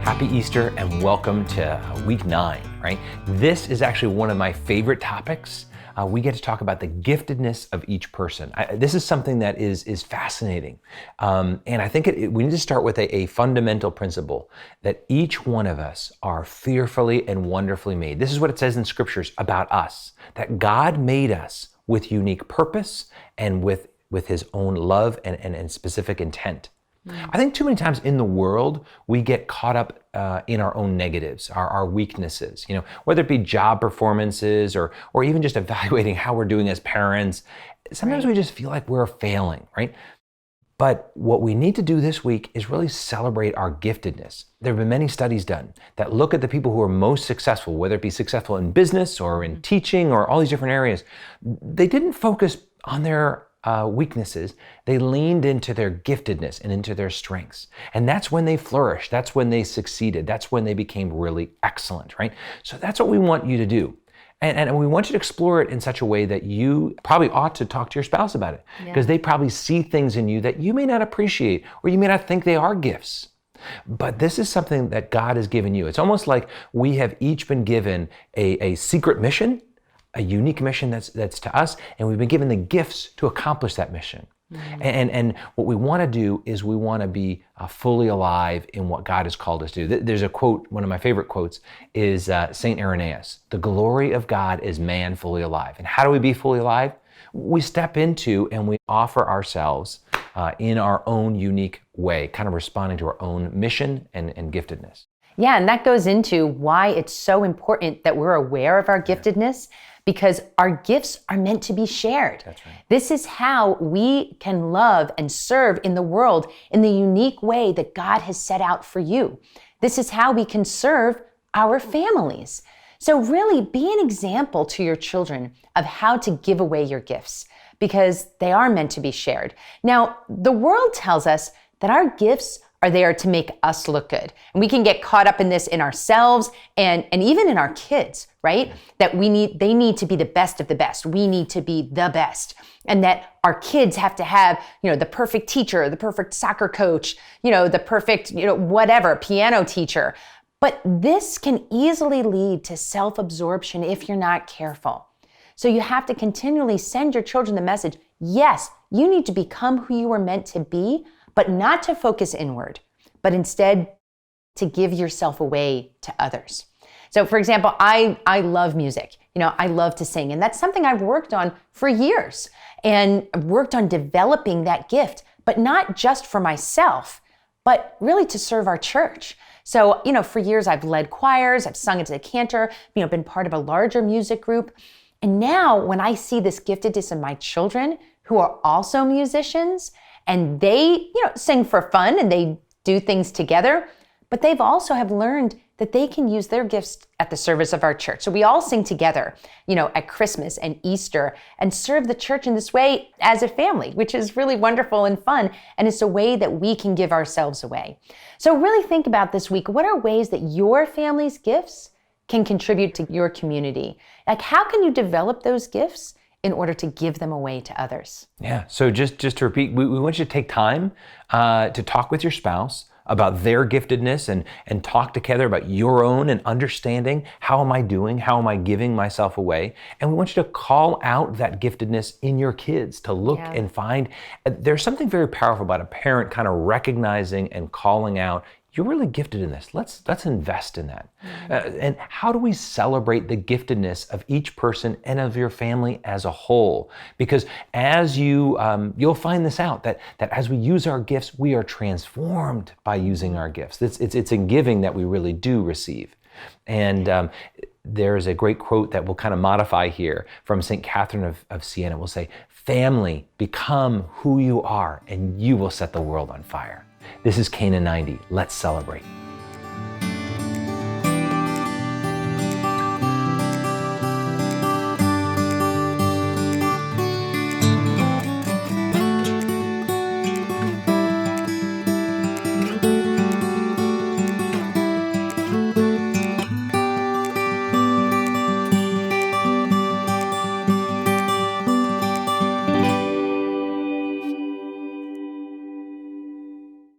Happy Easter and welcome to week 9, right? This is actually one of my favorite topics. We get to talk about the giftedness of each person. This is something that is fascinating. And I think we need to start with a fundamental principle that each one of us are fearfully and wonderfully made. This is what it says in scriptures about us, that God made us with unique purpose and with his own love and specific intent. I think too many times in the world, we get caught up in our own negatives, our weaknesses, whether it be job performances or even just evaluating how we're doing as parents. Sometimes we just feel like we're failing, right? But what we need to do this week is really celebrate our giftedness. There have been many studies done that look at the people who are most successful, whether it be successful in business or in teaching or all these different areas. They didn't focus on their weaknesses. They leaned into their giftedness and into their strengths. And that's when they flourished. That's when they succeeded. That's when they became really excellent, right? So that's what we want you to do. And we want you to explore it in such a way that you probably ought to talk to your spouse about it, because they probably see things in you that you may not appreciate or you may not think they are gifts. But this is something that God has given you. It's almost like we have each been given a secret mission, a unique mission that's to us, and we've been given the gifts to accomplish that mission. And what we want to do is we want to be fully alive in what God has called us to do. There's a quote, one of my favorite quotes is St. Irenaeus, "The glory of God is man fully alive." And how do we be fully alive? We step into and we offer ourselves in our own unique way, kind of responding to our own mission and giftedness. Yeah, and that goes into why it's so important that we're aware of our giftedness, because our gifts are meant to be shared. That's right. This is how we can love and serve in the world in the unique way that God has set out for you. This is how we can serve our families. So really be an example to your children of how to give away your gifts, because they are meant to be shared. Now, the world tells us that our gifts are there to make us look good. And we can get caught up in this in ourselves and even in our kids, right? That they need to be the best of the best. We need to be the best. And that our kids have to have, the perfect teacher, the perfect soccer coach, the perfect, whatever, piano teacher. But this can easily lead to self-absorption if you're not careful. So you have to continually send your children the message, yes, you need to become who you were meant to be, but not to focus inward, but instead to give yourself away to others. So for example, I love music. I love to sing, and that's something I've worked on for years and worked on developing that gift, but not just for myself, but really to serve our church. So, for years I've led choirs, I've sung as a cantor, been part of a larger music group. And now when I see this giftedness in my children who are also musicians, and they, sing for fun and they do things together, but they've also have learned that they can use their gifts at the service of our church. So we all sing together, at Christmas and Easter and serve the church in this way as a family, which is really wonderful and fun. And it's a way that we can give ourselves away. So really think about this week, what are ways that your family's gifts can contribute to your community? Like, how can you develop those gifts in order to give them away to others? Yeah, so just to repeat, we want you to take time to talk with your spouse about their giftedness and talk together about your own and understanding, how am I doing? How am I giving myself away? And we want you to call out that giftedness in your kids, to look and find. There's something very powerful about a parent kind of recognizing and calling out, you're really gifted in this. Let's invest in that. And how do we celebrate the giftedness of each person and of your family as a whole? Because as you'll find this out, that as we use our gifts, we are transformed by using our gifts. It's in giving that we really do receive. And there's a great quote that we'll kind of modify here from St. Catherine of Siena. We'll say, family, become who you are, and you will set the world on fire. This is Cana 90. Let's celebrate.